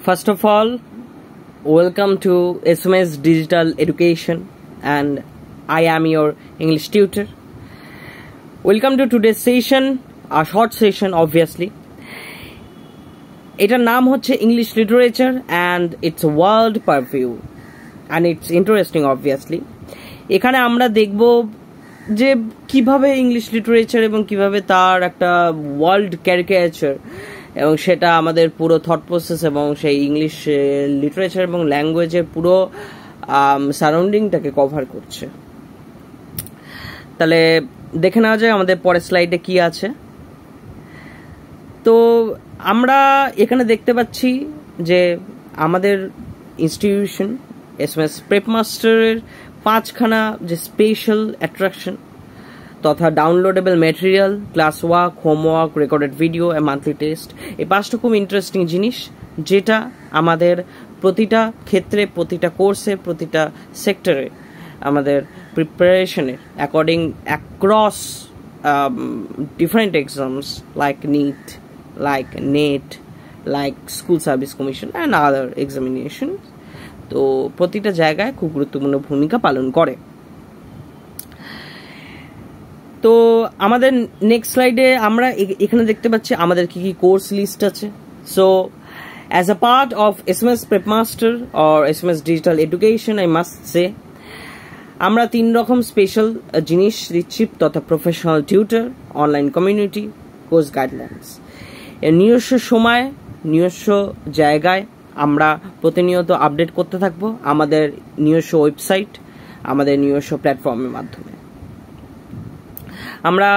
First of all, welcome to SMS Digital Education, and I am your English tutor. Welcome to today's session, a short session obviously. এটার নাম হচ্ছে English Literature and its world purview, and it's interesting obviously. এখানে আমরা দেখব যে কিভাবে English literature এবং কিভাবে তার একটা ওয়ার্ল্ড ক্যারিকেচার এবং সেটা আমাদের পুরো থট প্রসেস এবং সেই ইংলিশ লিটারেচার এবং ল্যাঙ্গুয়েজের পুরো সারাউন্ডিংটাকে কভার করছে। তাহলে দেখে নেওয়া যায় আমাদের পরের স্লাইডে কি আছে। তো আমরা এখানে দেখতে পাচ্ছি যে আমাদের ইনস্টিটিউশন SMS প্রেপ মাস্টারের 5খানা যে স্পেশাল অ্যাট্রাকশন তথা downloadable material, class work, homework, recorded video, monthly test, এই 5টা খুব ইন্টারেস্টিং জিনিস যেটা আমাদের প্রতিটা ক্ষেত্রে, প্রতিটা কোর্সে, প্রতিটা সেক্টরে আমাদের প্রিপারেশনের according across different exams like NEET, like NET, like school service commission and other examination, তো প্রতিটা জায়গায় খুব গুরুত্বপূর্ণ ভূমিকা পালন করে। তো আমাদের নেক্সট স্লাইডে আমরা এখানে দেখতে পাচ্ছি আমাদের কি কি কোর্স লিস্ট আছে। So as a part of SMS prep master or SMS digital education, I must say আমরা 3 রকম স্পেশাল জিনিস দিচ্ছি তথা professional tutor, online community, course guidelines. এর নিজস্ব সময়, নিজস্ব জায়গায় আমরা প্রতিনিয়ত আপডেট করতে থাকবো আমাদের নিজস্ব ওয়েবসাইট, আমাদের নিজস্ব প্ল্যাটফর্মের মাধ্যমে। আমরা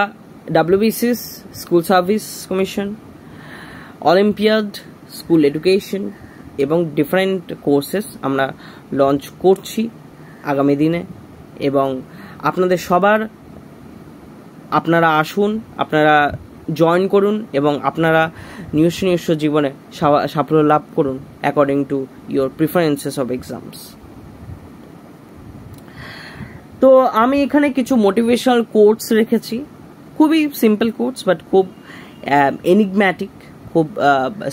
WBCS, school service commission, olympiad, school education এবং ডিফারেন্ট কোর্সেস আমরা লঞ্চ করছি আগামী দিনে, এবং আপনাদের সবার আপনারা আসুন, আপনারা জয়েন করুন এবং আপনারা নিজস্ব জীবনে সাফল্য লাভ করুন according to your preferences of exams. তো আমি এখানে কিছু মোটিভেশনাল কোটস রেখেছি, খুবই সিম্পল কোটস বাট খুব এনিগম্যাটিক, খুব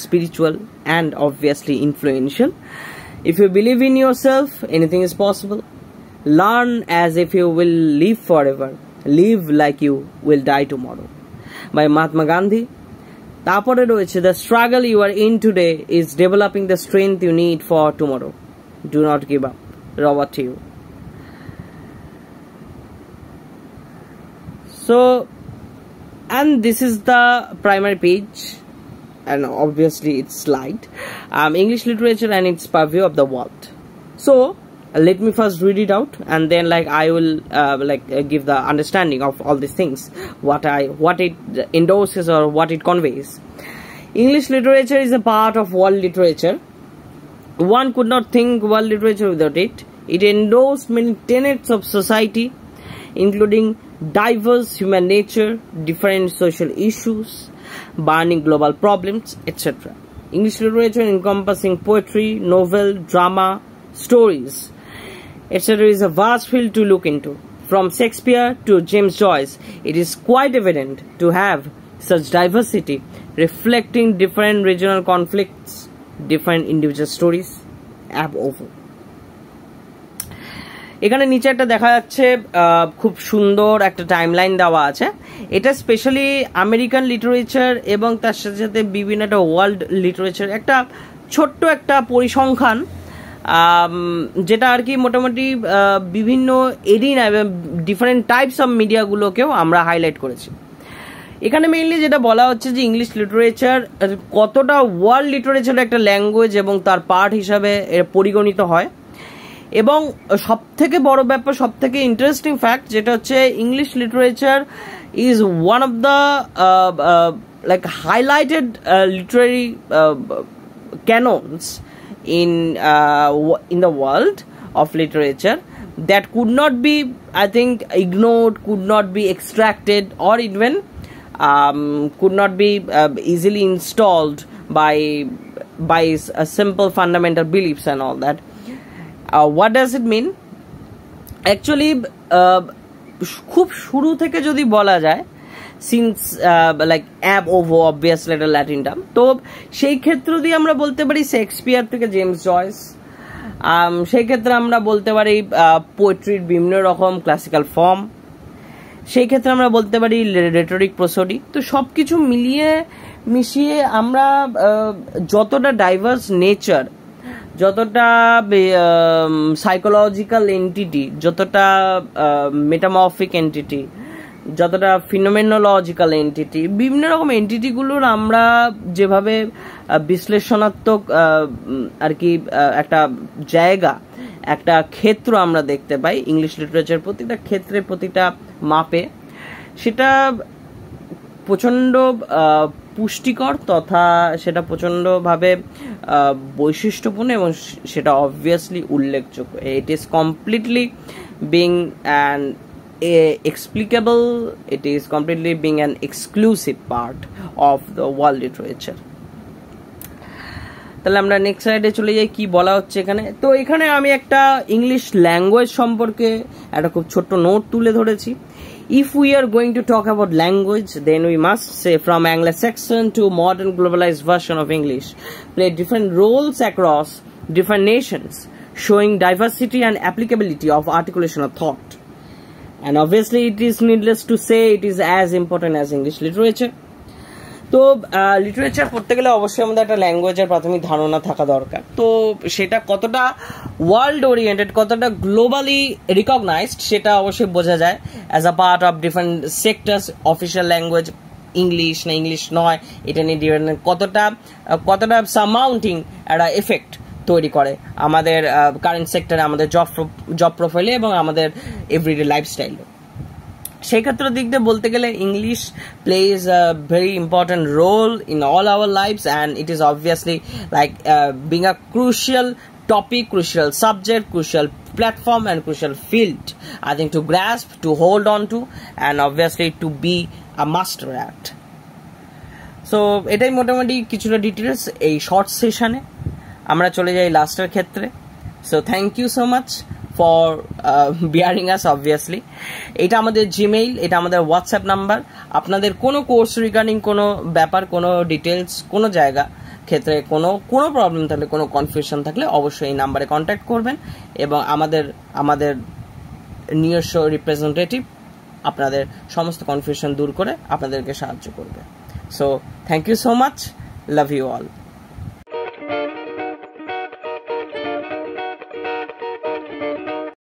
spiritual and obviously influential. If you believe in your self, anything is possible. Learn as if you will live for ever, live like you will die tomorrow by Mahatma Gandhi. তারপরে রয়েছে the struggle you are in today is developing the strength you need for tomorrow, do not give up, Robert Hugh. So, and this is the primary page, and obviously it's slide, English literature and its purview of the world. So let me first read it out, and then I will give the understanding of all these things, what it endorses or what it conveys. English literature is a part of world literature. One could not think world literature without it. It endorsed many tenets of society, including diverse human nature, different social issues, burning global problems, etc. English literature encompassing poetry, novel, drama, stories, etc. is a vast field to look into. From Shakespeare to James Joyce, it is quite evident to have such diversity, reflecting different regional conflicts, different individual stories, above. এখানে নিচে একটা দেখা যাচ্ছে খুব সুন্দর একটা timeline দেওয়া আছে। এটা স্পেশালি আমেরিকান লিটারেচার এবং তার সাথে সাথে বিভিন্ন একটা ওয়ার্ল্ড লিটারেচার একটা ছোট্ট একটা পরিসংখ্যান, যেটা আর কি মোটামুটি বিভিন্ন এরিনা এবং ডিফারেন্ট টাইপস অফ মিডিয়াগুলোকেও আমরা হাইলাইট করেছি। এখানে মেইনলি যেটা বলা হচ্ছে যে ইংলিশ লিটারেচার কতটা ওয়ার্ল্ড লিটারেচার একটা ল্যাঙ্গুয়েজ এবং তার পার্ট হিসাবে পরিগণিত হয়, এবং সব থেকে বড় ব্যাপার, সব থেকে ইন্টারেস্টিং ফ্যাক্ট যেটা হচ্ছে English literature is one of the highlighted literary canons in the world of literature that could not be, I think, ignored, could not be extracted, or even could not be easily installed by simple fundamental beliefs and all that. What does it mean? Actually, খুব শুরু থেকে যদি বলা যায় since like অ্যাব ওভো obviously একটা Latin term. তো সেই ক্ষেত্র দিয়ে আমরা বলতে পারি শেক্সপিয়ার থেকে জেমস জয়েস, সেই ক্ষেত্রে আমরা বলতে পারি পোয়েট্রির বিভিন্ন রকম ক্লাসিক্যাল ফর্ম, সেই ক্ষেত্রে আমরা বলতে পারি রেটরিক প্রসোডি। তো সব কিছু মিলিয়ে মিশিয়ে আমরা যতটা ডাইভার্স নেচার, যতটা সাইকোলজিক্যাল এন্টিটি, যতটা মেটামরফিক এন্টিটি, যতটা ফিনোমেনোলজিক্যাল এন্টিটি, বিভিন্ন রকম এন্টিটিগুলোর আমরা যেভাবে বিশ্লেষণাত্মক আর কি একটা জায়গা, একটা ক্ষেত্র আমরা দেখতে পাই ইংলিশ লিটারেচার প্রতিটা ক্ষেত্রে, প্রতিটা মাপে, সেটা প্রচণ্ড পুষ্টিকর তথা সেটা প্রচণ্ডভাবে বৈশিষ্ট্যপূর্ণ এবং সেটা অবভিয়াসলি উল্লেখযোগ্য। It is completely being an explicable, it is completely being an exclusive part of the world literature. তাহলে আমরা নেক্সট স্লাইডে চলে যাই, কি বলা হচ্ছে এখানে। তো এখানে আমি একটা ইংলিশ ল্যাঙ্গুয়েজ সম্পর্কে একটা খুব ছোট্ট নোট তুলে ধরেছি। If we are going to talk about language, then we must say from Anglo-Saxon to modern globalized version of English play different roles across different nations, showing diversity and applicability of articulation of thought. And obviously it is needless to say it is as important as English literature. তো literature পড়তে গেলে অবশ্যই আমাদের একটা ল্যাঙ্গুয়েজের প্রাথমিক ধারণা থাকা দরকার। তো সেটা কতটা ওয়ার্ল্ড ওরিয়েন্টেড, কতটা গ্লোবালি রিকগনাইজড, সেটা অবশ্যই বোঝা যায় as a part of different sectors. Official language English না ইংলিশ নয়, এটা নিয়ে ডিফারেন্ট কতটা সামাউন্টিং একটা এফেক্ট তৈরি করে আমাদের কারেন্ট সেক্টরে, আমাদের জব প্রোফাইলে এবং আমাদের এভরিডে লাইফস্টাইলে। সেই ক্ষেত্রে দিক দিয়ে বলতে গেলে English plays a very important role in all our lives, and it is obviously like being a crucial topic, crucial subject, crucial platform and crucial field, I think, to grasp, to hold on to, and obviously to be a master at. So এটাই মোটামুটি কিছুটা details এই short সেশনে। আমরা চলে যাই লাস্টের ক্ষেত্রে। So thank you so much for bearing us. Obviously এটা আমাদের জিমেইল, এটা আমাদের হোয়াটসঅ্যাপ নাম্বার। আপনাদের কোনো কোর্স রিগার্ডিং কোনো ব্যাপার, কোনো ডিটেলস, কোনো জায়গা ক্ষেত্রে কোনো প্রবলেম থাকলে, কোনো কনফিউশন থাকলে অবশ্যই এই নাম্বারে কন্ট্যাক্ট করবেন এবং আমাদের নিজস্ব রিপ্রেজেন্টেটিভ আপনাদের সমস্ত কনফিউশন দূর করে আপনাদেরকে সাহায্য করবে। So thank you so much, love you all.